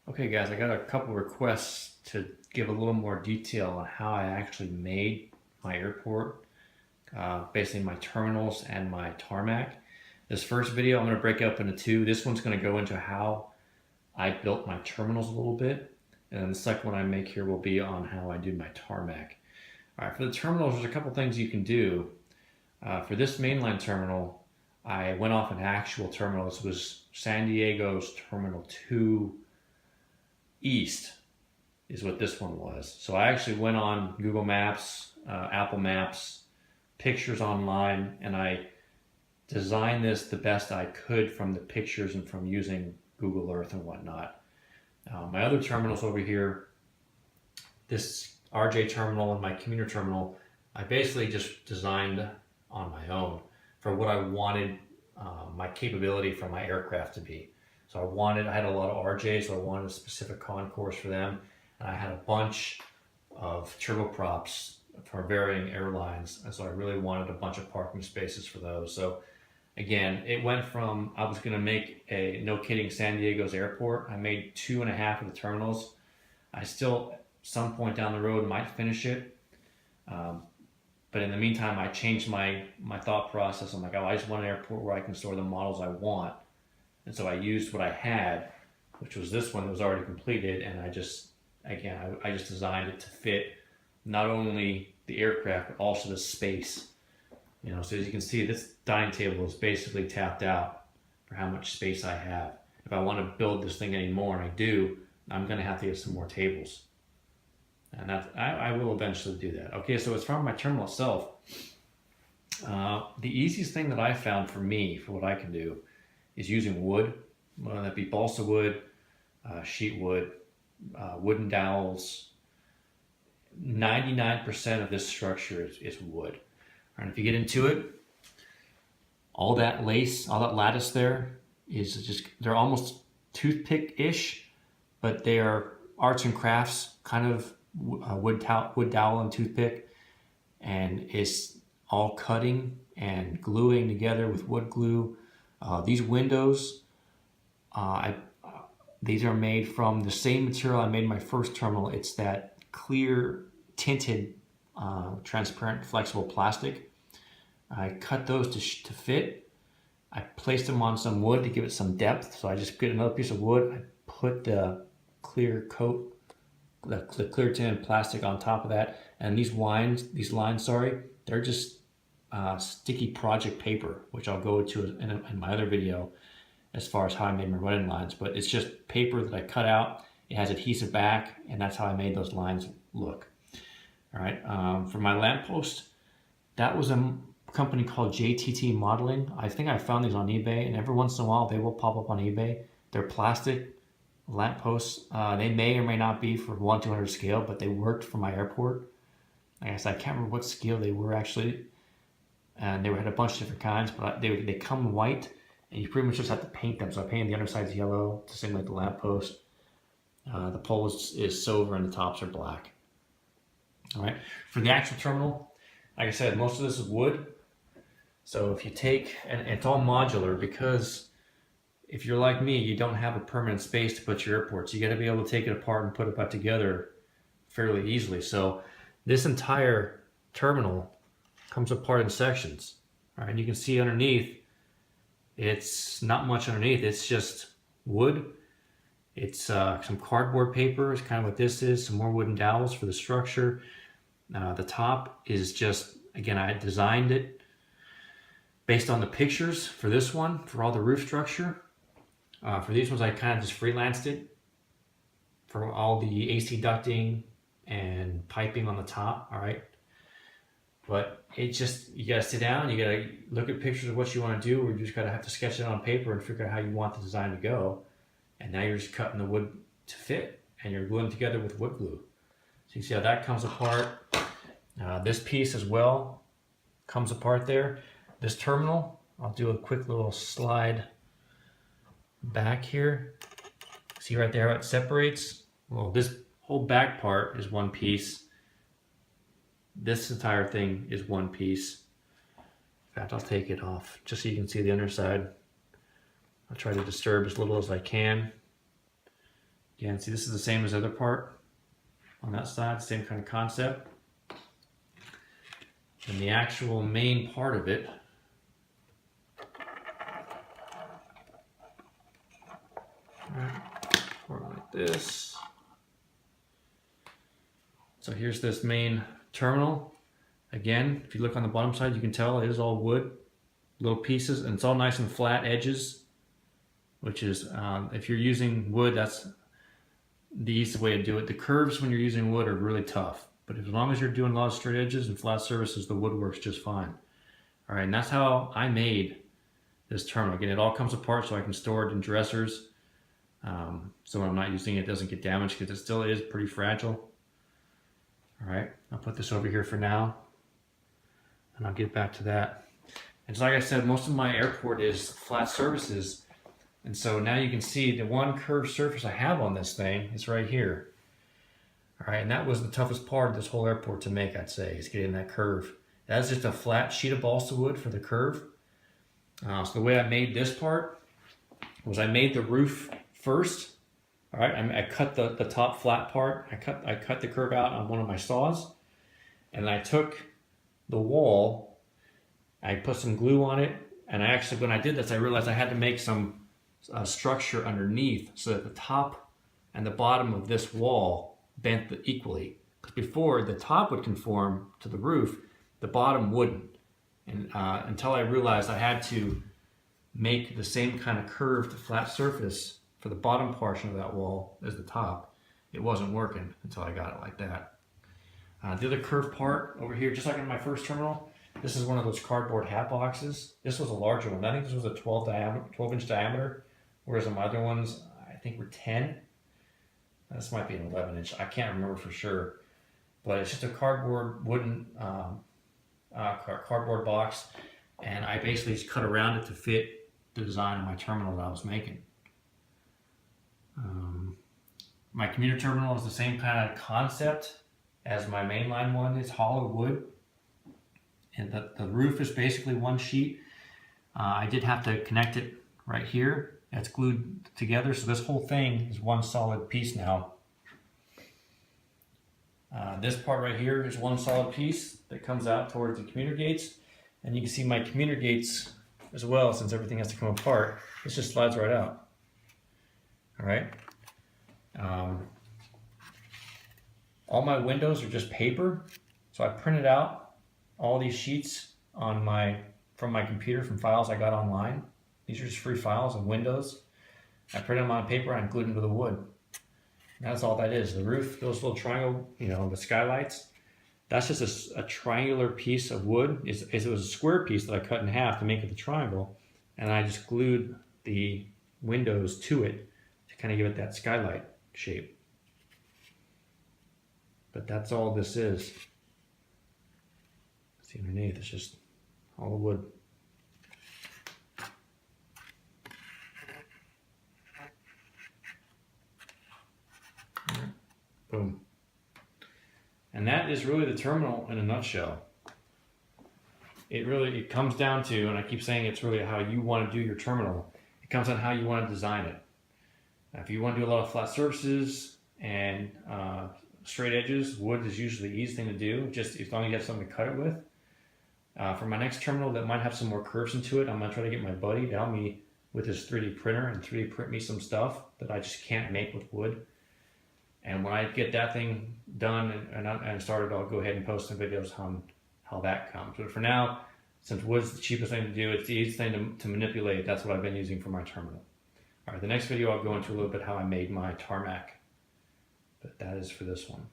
Okay guys, I got a couple requests to give a little more detail on how I actually made my airport, basically my terminals and my tarmac. This first video I'm going to break up into two. This one's going to go into how I built my terminals a little bit, and then the second one I make here will be on how I do my tarmac. Alright, for the terminals there's a couple things you can do. For this mainline terminal, I went off an actual terminal. This was San Diego's Terminal 2 East is what this one was. So I actually went on Google Maps, Apple Maps, pictures online, and I designed this the best I could from the pictures and from using Google Earth and whatnot. My other terminals over here, this RJ terminal and my commuter terminal, I basically just designed on my own for what I wanted my capability for my aircraft to be. So I had a lot of RJs, so I wanted a specific concourse for them. And I had a bunch of turboprops for varying airlines. And so I really wanted a bunch of parking spaces for those. So again, it went from, I was going to make a, no kidding, San Diego's airport. I made 2.5 of the terminals. I still, some point down the road, might finish it. But in the meantime, I changed my thought process. I'm like, oh, I just want an airport where I can store the models I want. And so I used what I had, which was this one that was already completed, and I just designed it to fit not only the aircraft, but also the space. So as you can see, this dining table is basically tapped out for how much space I have. If I want to build this thing anymore, and I do, I'm going to have to get some more tables. And I will eventually do that. Okay, so as far as my terminal itself, the easiest thing that I found for me, for what I can do, is using wood, whether that be balsa wood, sheet wood, wooden dowels. 99% of this structure is wood. And if you get into it, all that lace, all that lattice there is just, they're almost toothpick-ish, but they are arts and crafts, kind of wood dowel and toothpick, and it's all cutting and gluing together with wood glue. These windows, these are made from the same material I made my first terminal. It's that clear tinted transparent flexible plastic. I cut those to fit. I placed them on some wood to give it some depth. So I just get another piece of wood. I put the clear coat, the clear tinted plastic on top of that. And these lines, they're just sticky project paper, which I'll go to in my other video as far as how I made my running lines. But it's just paper that I cut out. It has adhesive back, and that's how I made those lines look. All right, for my lamppost, that was a company called JTT Modeling. I think I found these on eBay, and every once in a while they will pop up on eBay. They're plastic lampposts. They may or may not be for 1/200 scale, but they worked for my airport. I guess I can't remember what scale they were actually, and they had a bunch of different kinds, but they come white, and you pretty much just have to paint them. So I painted the undersides yellow to simulate the lamppost. The pole is silver and the tops are black. All right, for the actual terminal, like I said, most of this is wood. So if you take, and it's all modular, because if you're like me, you don't have a permanent space to put your airports. You got to be able to take it apart and put it back together fairly easily. So this entire terminal comes apart in sections. All right, and you can see underneath, it's not much underneath. It's just wood. It's some cardboard paper is kind of what this is. Some more wooden dowels for the structure. The top is just, again, I designed it based on the pictures for this one, for all the roof structure. For these ones, I kind of just freelanced it for all the AC ducting and piping on the top, all right? But it just, you gotta sit down, you gotta look at pictures of what you wanna do, or you just gotta have to sketch it on paper and figure out how you want the design to go. And now you're just cutting the wood to fit, and you're gluing together with wood glue. So you see how that comes apart. This piece as well comes apart there. This terminal, I'll do a quick little slide back here. See right there how it separates? Well, this whole back part is one piece. This entire thing is one piece. In fact, I'll take it off just so you can see the underside. I'll try to disturb as little as I can. Again, see, this is the same as the other part on that side, same kind of concept. And the actual main part of it, like this. So here's this main terminal. Again, if you look on the bottom side, you can tell it is all wood, little pieces, and it's all nice and flat edges, which is, if you're using wood, that's the easy way to do it. The curves when you're using wood are really tough, but as long as you're doing a lot of straight edges and flat surfaces, the wood works just fine. All right, and that's how I made this terminal. Again, it all comes apart so I can store it in dressers. So when I'm not using it, it doesn't get damaged because it still is pretty fragile. All right, I'll put this over here for now, and I'll get back to that. And so like I said, most of my airport is flat surfaces. And so now you can see the one curved surface I have on this thing is right here. All right, and that was the toughest part of this whole airport to make, I'd say, is getting that curve. That's just a flat sheet of balsa wood for the curve. So the way I made this part was I made the roof first. All right, I cut the top flat part. I cut the curve out on one of my saws, and I took the wall. I put some glue on it, and I actually, when I did this, I realized I had to make some structure underneath so that the top and the bottom of this wall bent equally. Because before, the top would conform to the roof, the bottom wouldn't. And until I realized I had to make the same kind of curved flat surface for the bottom portion of that wall as the top, it wasn't working until I got it like that. The other curved part over here, just like in my first terminal, this is one of those cardboard hat boxes. This was a larger one. I think this was a 12-inch diameter, whereas my other ones, I think, were 10. This might be an 11-inch. I can't remember for sure. But it's just a cardboard, wooden cardboard box, and I basically just cut around it to fit the design of my terminal that I was making. My commuter terminal is the same kind of concept as my mainline one. It's hollow wood, and the roof is basically one sheet. I did have to connect it right here. It's glued together, so this whole thing is one solid piece now. This part right here is one solid piece that comes out towards the commuter gates, and you can see my commuter gates as well, since everything has to come apart. This just slides right out. All right. All my windows are just paper, so I printed out all these sheets on from my computer from files I got online. These are just free files of windows. I printed them on paper and glued them to the wood. And that's all that is. The roof, those little triangle, the skylights, that's just a triangular piece of wood. It was a square piece that I cut in half to make it the triangle, and I just glued the windows to it to kind of give it that skylight shape. But that's all this is. See underneath, it's just all the wood. Boom. And that is really the terminal in a nutshell. It comes down to, and I keep saying it's really how you want to do your terminal. It comes on how you want to design it. If you want to do a lot of flat surfaces and straight edges, wood is usually the easy thing to do, just as long as you have something to cut it with. For my next terminal that might have some more curves into it, I'm going to try to get my buddy to help me with his 3D printer and 3D print me some stuff that I just can't make with wood. And when I get that thing done and started, I'll go ahead and post some videos on how that comes. But for now, since wood's the cheapest thing to do, it's the easiest thing to manipulate. That's what I've been using for my terminal. All right, the next video I'll go into a little bit how I made my tarmac. But that is for this one.